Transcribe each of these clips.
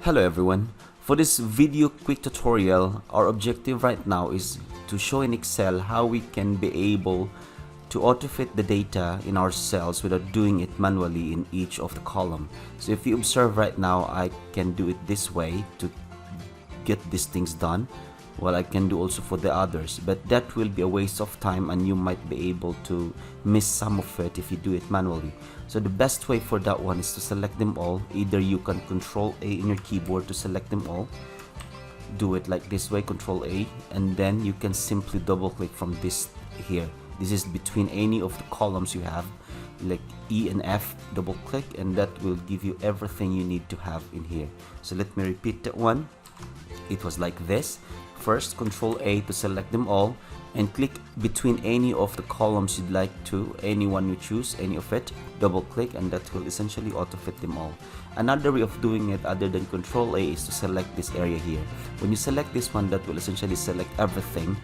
Hello everyone. For this video quick tutorial, our objective right now is to show in Excel how we can be able to auto-fit the data in our cells without doing it manually in each of the column. So if you observe right now, I can do it this way to get these things done. Well, I can do also for the others, but that will be a waste of time and you might be able to miss some of it if you do it manually. So the best way for that one is to select them all. Either you can Control A in your keyboard to select them all, do it like this way, Control A, and then you can simply double click from this here. This is between any of the columns you have, like E and F, double click, and that will give you everything you need to have in here. So let me repeat that one. It was like this. First, Control A to select them all and click between any of the columns you'd like to, any one you choose, any of it, double click, and that will essentially auto fit them all. Another way of doing it other than Control A is to select this area here. When you select this one, that will essentially select everything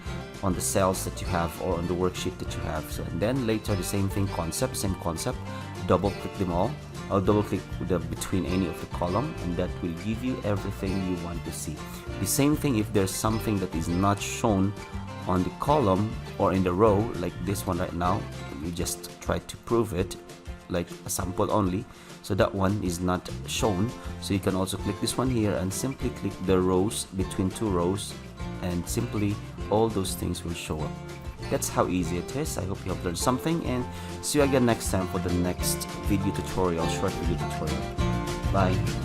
on the cells that you have or on the worksheet that you have. So, and then later the same thing, same concept, double click them all. I'll double click between any of the column, and that will give you everything you want to see. The same thing if there's something that is not shown on the column or in the row, like this one right now, you just try to prove it like a sample only, so that one is not shown. So you can also click this one here and simply click the rows between two rows, and simply all those things will show up. That's how easy it is. I hope you have learned something, and see you again next time for the next video tutorial, short video tutorial. Bye.